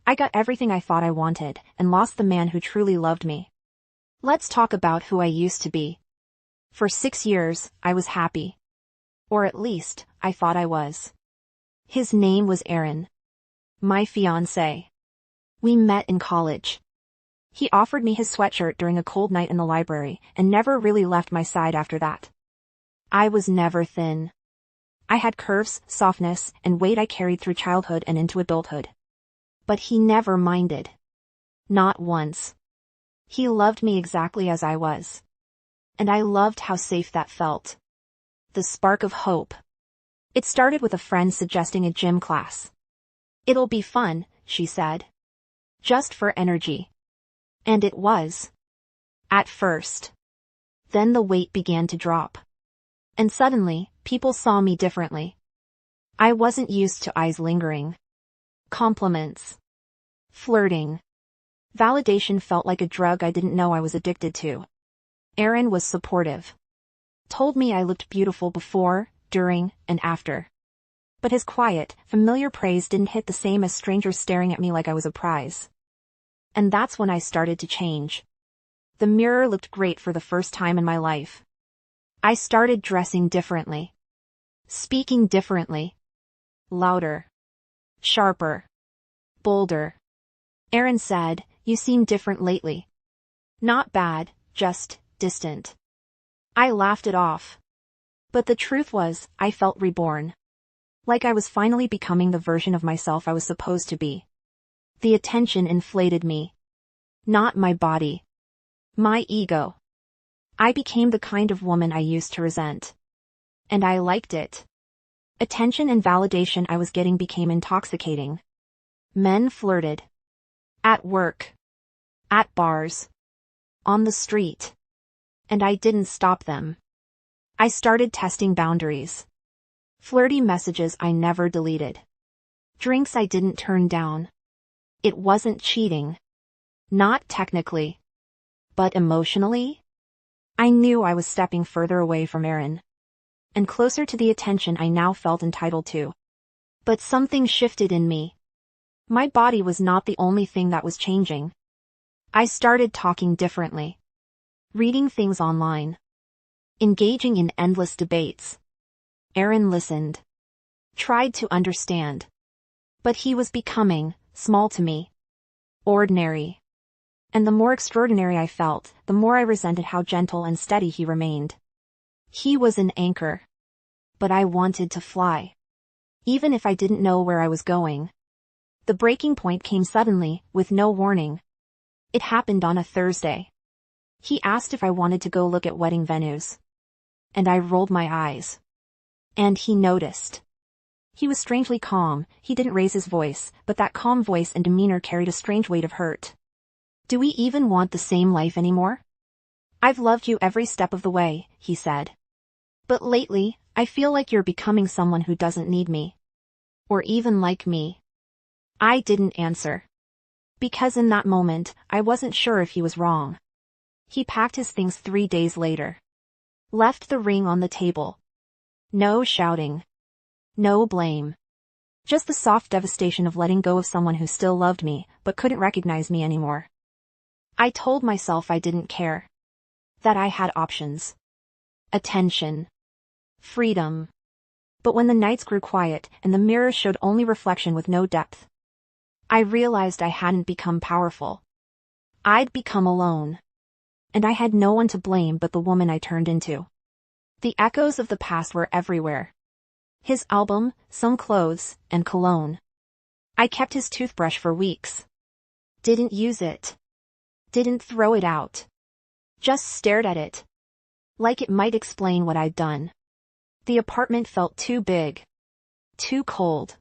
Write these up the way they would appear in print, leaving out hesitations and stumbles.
I got everything I thought I wanted, and lost the man who truly loved me. Let's talk about who I used to be. For 6 years, I was happy. Or at least, I thought I was. His name was Aaron. My fiancé. We met in college. He offered me his sweatshirt during a cold night in the library, and never really left my side after that. I was never thin. I had curves, softness, and weight I carried through childhood and into adulthood. But he never minded. Not once. He loved me exactly as I was. And I loved how safe that felt. The spark of hope. It started with a friend suggesting a gym class. "It'll be fun," she said. "Just for energy." And it was. At first. Then the weight began to drop. And suddenly, people saw me differently. I wasn't used to eyes lingering. Compliments. Flirting. Validation felt like a drug I didn't know I was addicted to. Aaron was supportive. Told me I looked beautiful before, during, and after. But his quiet, familiar praise didn't hit the same as strangers staring at me like I was a prize. And that's when I started to change. The mirror looked great for the first time in my life. I started dressing differently. Speaking differently. Louder. Sharper. Bolder. Aaron said, "You seem different lately." Not bad, just distant. I laughed it off. But the truth was, I felt reborn. Like I was finally becoming the version of myself I was supposed to be. The attention inflated me. Not my body. My ego. I became the kind of woman I used to resent. And I liked it. Attention and validation I was getting became intoxicating. Men flirted. At work. At bars. On the street. And I didn't stop them. I started testing boundaries. Flirty messages I never deleted. Drinks I didn't turn down. It wasn't cheating. Not technically. But emotionally? I knew I was stepping further away from Aaron. And closer to the attention I now felt entitled to. But something shifted in me. My body was not the only thing that was changing. I started talking differently. Reading things online. Engaging in endless debates. Aaron listened. Tried to understand. But he was becoming small to me. Ordinary. And the more extraordinary I felt, the more I resented how gentle and steady he remained. He was an anchor. But I wanted to fly. Even if I didn't know where I was going. The breaking point came suddenly, with no warning. It happened on a Thursday. He asked if I wanted to go look at wedding venues. And I rolled my eyes. And he noticed. He was strangely calm, he didn't raise his voice, but that calm voice and demeanor carried a strange weight of hurt. "Do we even want the same life anymore? I've loved you every step of the way," he said. "But lately, I feel like you're becoming someone who doesn't need me. Or even like me." I didn't answer. Because in that moment, I wasn't sure if he was wrong. He packed his things 3 days later. Left the ring on the table. No shouting. No blame. Just the soft devastation of letting go of someone who still loved me, but couldn't recognize me anymore. I told myself I didn't care. That I had options. Attention. Freedom. But when the nights grew quiet and the mirror showed only reflection with no depth, I realized I hadn't become powerful. I'd become alone. And I had no one to blame but the woman I turned into. The echoes of the past were everywhere. His album, some clothes, and cologne. I kept his toothbrush for weeks. Didn't use it. Didn't throw it out. Just stared at it. Like it might explain what I'd done. The apartment felt too big. Too cold.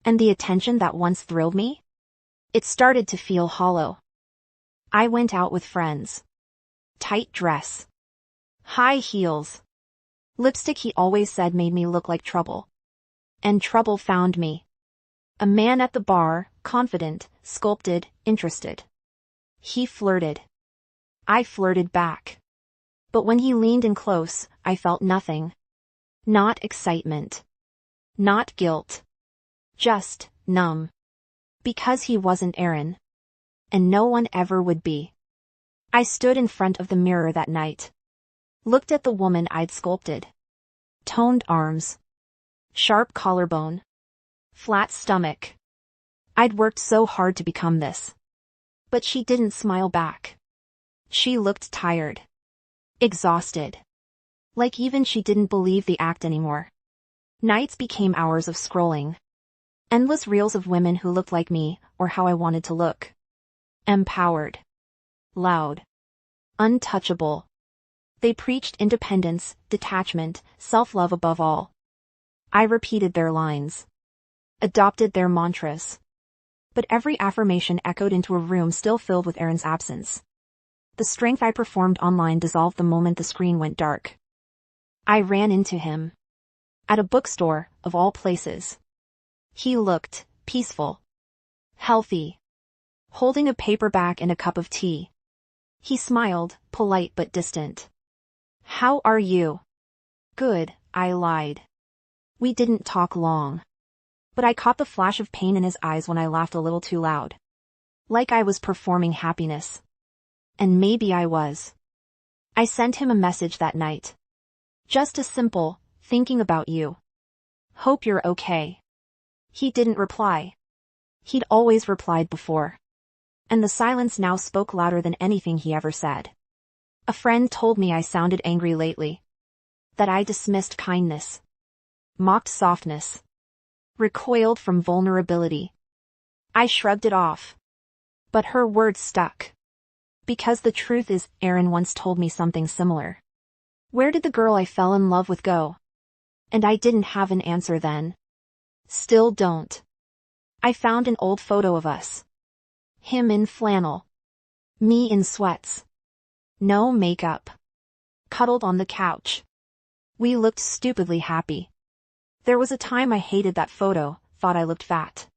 And the attention that once thrilled me? It started to feel hollow. I went out with friends. Tight dress. High heels. Lipstick he always said made me look like trouble. And trouble found me. A man at the bar, confident, sculpted, interested. He flirted. I flirted back. But when he leaned in close, I felt nothing. Not excitement. Not guilt. Just numb. Because he wasn't Aaron. And no one ever would be. I stood in front of the mirror that night. Looked at the woman I'd sculpted. Toned arms. Sharp collarbone. Flat stomach. I'd worked so hard to become this. But she didn't smile back. She looked tired. Exhausted. Like even she didn't believe the act anymore. Nights became hours of scrolling. Endless reels of women who looked like me, or how I wanted to look. Empowered. Loud. Untouchable. They preached independence, detachment, self-love above all. I repeated their lines. Adopted their mantras. But every affirmation echoed into a room still filled with Aaron's absence. The strength I performed online dissolved the moment the screen went dark. I ran into him. At a bookstore, of all places. He looked peaceful. Healthy. Holding a paperback and a cup of tea. He smiled, polite but distant. "How are you?" "Good," I lied. We didn't talk long. But I caught the flash of pain in his eyes when I laughed a little too loud. Like I was performing happiness. And maybe I was. I sent him a message that night. Just a simple, "Thinking about you. Hope you're okay." He didn't reply. He'd always replied before. And the silence now spoke louder than anything he ever said. A friend told me I sounded angry lately. That I dismissed kindness. Mocked softness. Recoiled from vulnerability. I shrugged it off. But her words stuck. Because the truth is, Aaron once told me something similar. Where did the girl I fell in love with go? And I didn't have an answer then. Still don't. I found an old photo of us. Him in flannel. Me in sweats. No makeup. Cuddled on the couch. We looked stupidly happy. There was a time I hated that photo, thought I looked fat.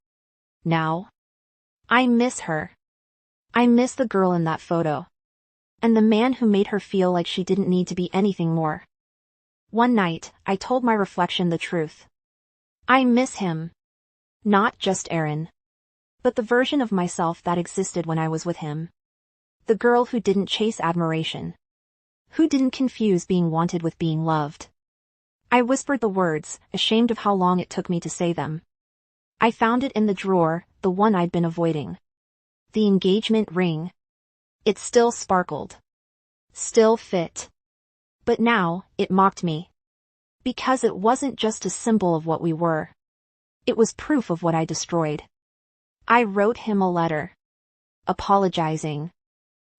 Now? I miss her. I miss the girl in that photo. And the man who made her feel like she didn't need to be anything more. One night, I told my reflection the truth. I miss him. Not just Aaron. But the version of myself that existed when I was with him. The girl who didn't chase admiration. Who didn't confuse being wanted with being loved. I whispered the words, ashamed of how long it took me to say them. I found it in the drawer, the one I'd been avoiding. The engagement ring. It still sparkled. Still fit. But now, it mocked me. Because it wasn't just a symbol of what we were. It was proof of what I destroyed. I wrote him a letter. Apologizing.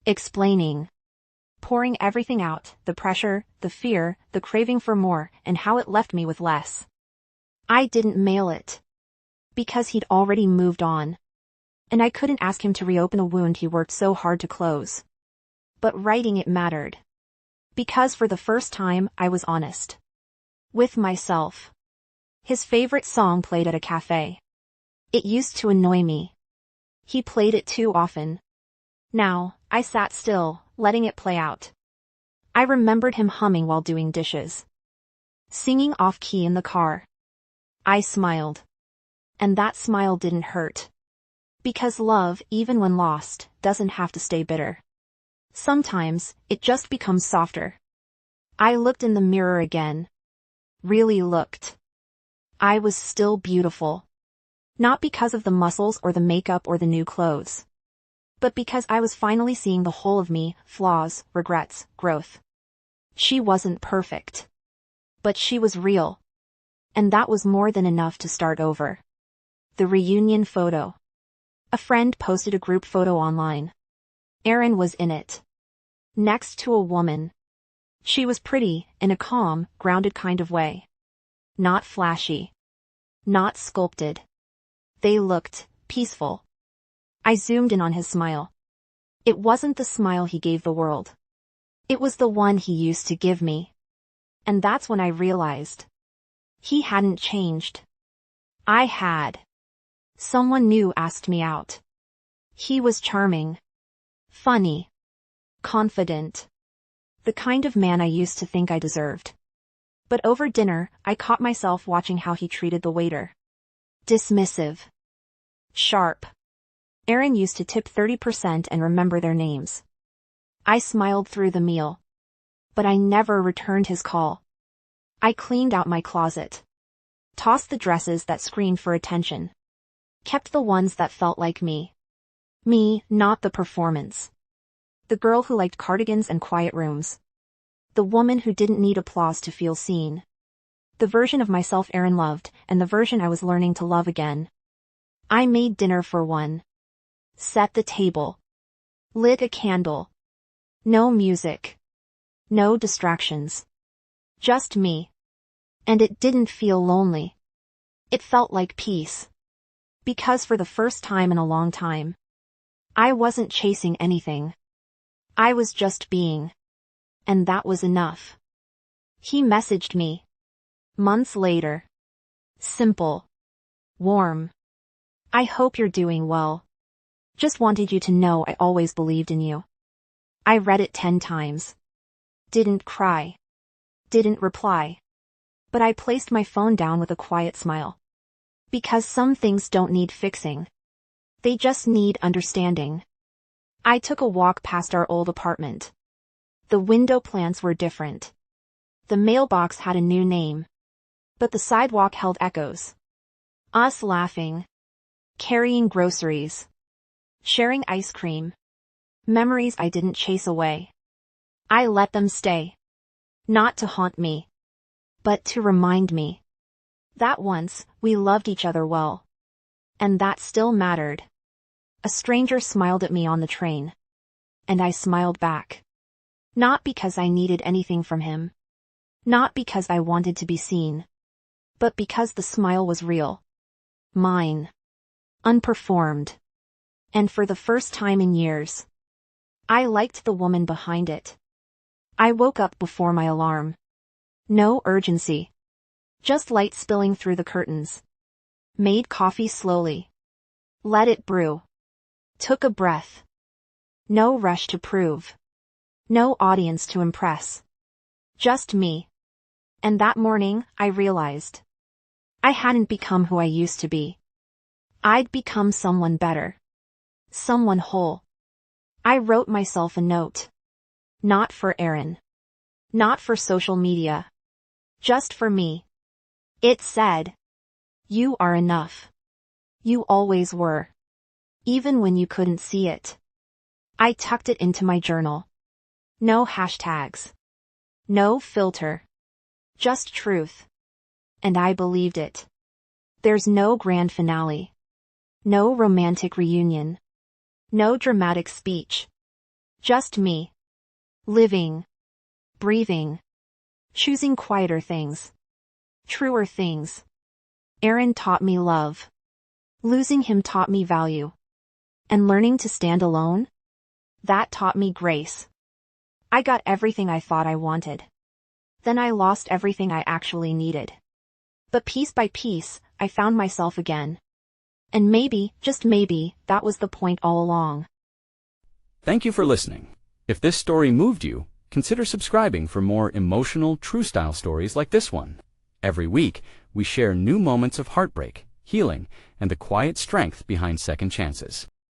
Explaining. Pouring everything out, the pressure, the fear, the craving for more, and how it left me with less. I didn't mail it. Because he'd already moved on. And I couldn't ask him to reopen a wound he worked so hard to close. But writing it mattered. Because for the first time, I was honest. With myself. His favorite song played at a cafe. It used to annoy me. He played it too often. Now, I sat still, letting it play out. I remembered him humming while doing dishes. Singing off-key in the car. I smiled. And that smile didn't hurt. Because love, even when lost, doesn't have to stay bitter. Sometimes, it just becomes softer. I looked in the mirror again. Really looked. I was still beautiful. Not because of the muscles or the makeup or the new clothes. But because I was finally seeing the whole of me, flaws, regrets, growth. She wasn't perfect. But she was real. And that was more than enough to start over. The reunion photo. A friend posted a group photo online. Aaron was in it. Next to a woman. She was pretty, in a calm, grounded kind of way. Not flashy. Not sculpted. They looked peaceful. I zoomed in on his smile. It wasn't the smile he gave the world. It was the one he used to give me. And that's when I realized. He hadn't changed. I had. Someone new asked me out. He was charming. Funny. Confident. The kind of man I used to think I deserved. But over dinner, I caught myself watching how he treated the waiter. Dismissive. Sharp. Aaron used to tip 30% and remember their names. I smiled through the meal. But I never returned his call. I cleaned out my closet. Tossed the dresses that screamed for attention. Kept the ones that felt like me. Me, not the performance. The girl who liked cardigans and quiet rooms. The woman who didn't need applause to feel seen. The version of myself Aaron loved, and the version I was learning to love again. I made dinner for one. Set the table. Lit a candle. No music. No distractions. Just me. And it didn't feel lonely. It felt like peace. Because for the first time in a long time, I wasn't chasing anything. I was just being. And that was enough. He messaged me. Months later. Simple. Warm. I hope you're doing well. Just wanted you to know I always believed in you. I read it 10 times. Didn't cry. Didn't reply. But I placed my phone down with a quiet smile. Because some things don't need fixing. They just need understanding. I took a walk past our old apartment. The window plants were different. The mailbox had a new name. But the sidewalk held echoes. Us laughing. Carrying groceries. Sharing ice cream. Memories I didn't chase away. I let them stay. Not to haunt me. But to remind me. That once, we loved each other well. And that still mattered. A stranger smiled at me on the train. And I smiled back. Not because I needed anything from him. Not because I wanted to be seen. But because the smile was real. Mine. Unperformed. And for the first time in years, I liked the woman behind it. I woke up before my alarm. No urgency. Just light spilling through the curtains. Made coffee slowly. Let it brew. Took a breath. No rush to prove. No audience to impress. Just me. And that morning, I realized. I hadn't become who I used to be. I'd become someone better. Someone whole. I wrote myself a note. Not for Aaron. Not for social media. Just for me. It said, "You are enough. You always were. Even when you couldn't see it." I tucked it into my journal. No hashtags. No filter. Just truth. And I believed it. There's no grand finale. No romantic reunion. No dramatic speech. Just me. Living. Breathing. Choosing quieter things. Truer things. Aaron taught me love. Losing him taught me value. And learning to stand alone? That taught me grace. I got everything I thought I wanted. Then I lost everything I actually needed. But piece by piece, I found myself again. And maybe, just maybe, that was the point all along. Thank you for listening. If this story moved you, consider subscribing for more emotional, true-style stories like this one. Every week, we share new moments of heartbreak, healing, and the quiet strength behind second chances.